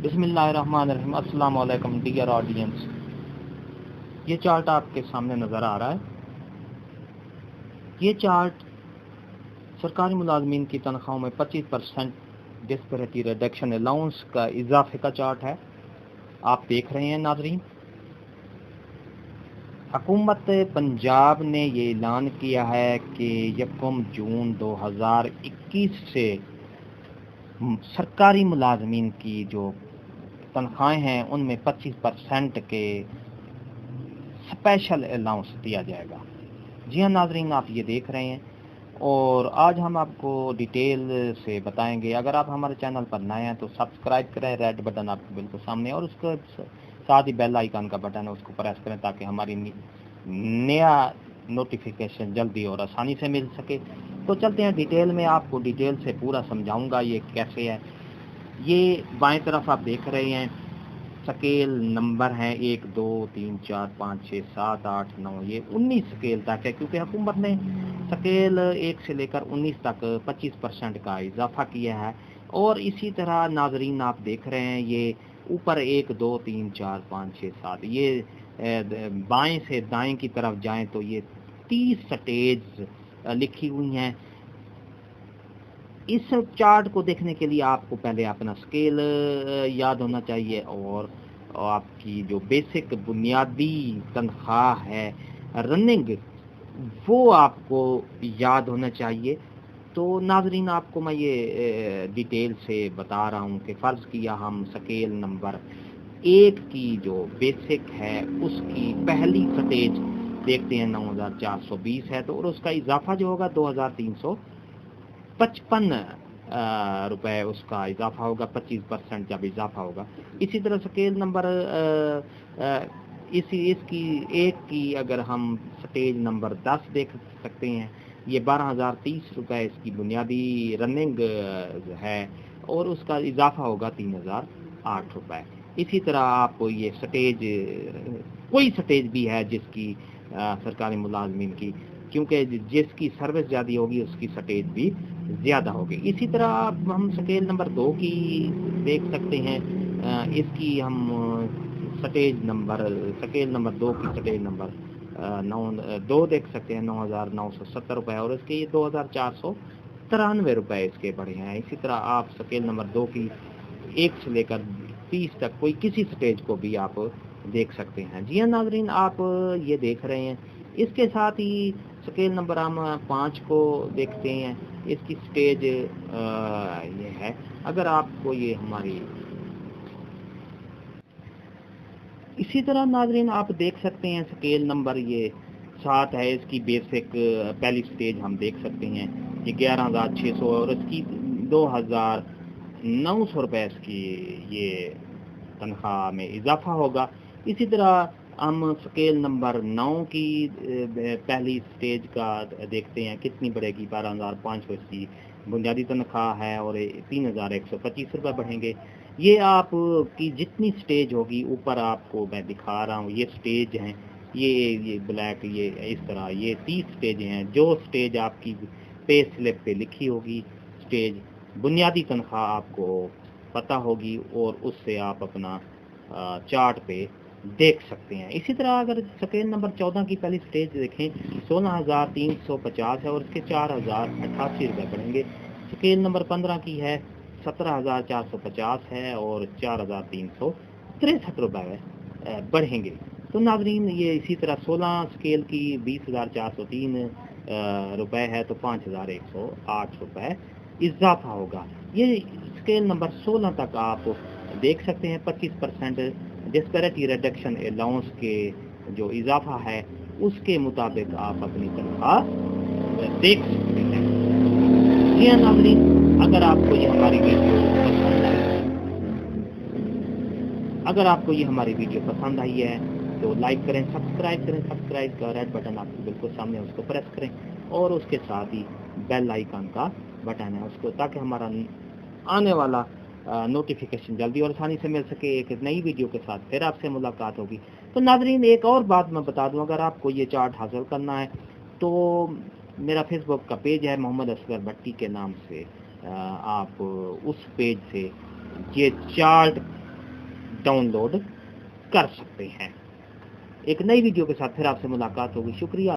बिस्मिल्लाहिर्रहमानिर्रहीम। अस्सलाम वालेकुम डियर ऑडियंस। ये चार्ट आपके सामने नज़र आ रहा है। ये चार्ट सरकारी मुलाजमीन की तनख्वाहों में 25% डिस्पैरिटी रिडक्शन अलाउंस का इजाफे का चार्ट है। आप देख रहे हैं नाजरीन, हुकूमत पंजाब ने ये ऐलान किया है कि 1 जून 2021 से सरकारी मुलाजमीन की जो तनख्वाहें हैं उनमें 25% के स्पेशल अलाउंस दिया जाएगा। जी हाँ नाजरीन, आप ये देख रहे हैं और आज हम आपको डिटेल से बताएंगे। अगर आप हमारे चैनल पर नए हैं तो सब्सक्राइब करें, रेड बटन आपको बिल्कुल सामने, और उसके साथ ही बेल आइकन का बटन है उसको प्रेस करें ताकि हमारी नया नोटिफिकेशन जल्दी और आसानी से मिल सके। तो चलते हैं डिटेल में, आपको डिटेल से पूरा समझाऊंगा ये कैसे है। ये बाएं तरफ आप देख रहे हैं स्केल नंबर हैं 1 2 3 4 5 6 7 8 9, ये 19 स्केल तक है क्योंकि हुकूमत ने स्केल 1 से लेकर 19 तक 25% का इजाफा किया है। और इसी तरह नाजरीन आप देख रहे हैं ये ऊपर 1 2 3 4 5 6 7, ये बाएं से दाएं की तरफ जाएं तो ये 30 स्टेज लिखी हुई हैं। इस चार्ट को देखने के लिए आपको पहले अपना स्केल याद होना चाहिए और आपकी जो बेसिक बुनियादी तनख्वाह है रनिंग वो आपको याद होना चाहिए। तो नाजरीन आपको मैं ये डिटेल से बता रहा हूँ कि फ़र्ज़ किया हम स्केल नंबर 1 की जो बेसिक है उसकी पहली स्टेज देखते हैं 9420 है, तो और उसका इजाफा जो होगा 2355 रुपए उसका इजाफा होगा, 25% जब इजाफा होगा। इसी तरह स्केल नंबर इसकी एक की अगर हम स्टेज नंबर 10 देख सकते हैं, ये 12,030 रुपए इसकी बुनियादी रनिंग है और उसका इजाफा होगा 3,008 रुपए। इसी तरह आपको ये स्टेज कोई स्टेज भी है जिसकी सरकारी मुलाजमीन की, क्योंकि जिसकी सर्विस ज़्यादा होगी उसकी स्टेज भी ज़्यादा होगी। इसी तरह हम स्केल नंबर 2 की देख सकते हैं, इसकी हम स्केल नंबर 2 की स्टेज नंबर 2 देख सकते हैं, 9,970 रुपये, और इसके ये 2,493 रुपये इसके बढ़े हैं। इसी तरह आप स्केल नंबर 2 की 1 से लेकर 30 तक कोई किसी स्टेज को भी आप देख सकते हैं। जी हाँ नाजरीन, आप ये देख रहे हैं। इसके साथ ही स्केल नंबर हम 5 को देखते हैं, इसकी स्टेज ये है। अगर आपको ये हमारी इसी तरह नाजरीन आप देख सकते हैं स्केल नंबर ये 7 है, इसकी बेसिक पहली स्टेज हम देख सकते हैं, ये 11,600 और इसकी 2,900 रुपये इसकी ये तनख्वाह में इजाफा होगा। इसी तरह हम स्केल नंबर 9 की पहली स्टेज का देखते हैं, कितनी बढ़ेगी, 12,500 इसकी बुनियादी तनख्वाह है और 3,125 रुपये बढ़ेंगे। ये आप की जितनी स्टेज होगी ऊपर आपको मैं दिखा रहा हूँ, ये स्टेज हैं, ये ब्लैक, ये इस तरह ये 30 स्टेज हैं। जो स्टेज आपकी पे स्लिप पे लिखी होगी स्टेज, बुनियादी तनख्वाह आपको पता होगी और उससे आप अपना चार्ट पे देख सकते हैं। इसी तरह अगर स्केल नंबर 14 की पहली स्टेज देखें, 16,350 है और इसके 4,088 रुपये बढ़ेंगे। स्केल नंबर 15 की है, 17,450 है और 4,363 रुपये बढ़ेंगे। तो नाजरीन ये इसी तरह 16 स्केल की 20,403 रुपये है, तो 5,108 रुपये इजाफा होगा। ये स्केल नंबर 16 तक आप देख सकते हैं। 25% डिस्पैरिटी रिडक्शन अलाउंस के जो इजाफा है उसके मुताबिक आप अपनी तनख्वाह देख सकते हैं। जी हाँ नाज़रीन, अगर आपको ये हमारी वीडियो पसंद आई है तो लाइक करें, सब्सक्राइब का रेड बटन आपको बिल्कुल सामने उसको प्रेस करें और उसके साथ ही बेल आइकन का बटन है उसको, ताकि हमारा आने वाला नोटिफिकेशन जल्दी और आसानी से मिल सके। एक नई वीडियो के साथ फिर आपसे मुलाकात होगी। तो नाजरीन एक और बात मैं बता दूं, अगर आपको ये चार्ट हासिल करना है तो मेरा फेसबुक का पेज है मोहम्मद असगर भट्टी के नाम से, आप उस पेज से ये चार्ट ڈاؤن لوڈ کر سکتے ہیں۔ ایک نئی ویڈیو کے ساتھ پھر آپ سے ملاقات ہوگی۔ شکریہ۔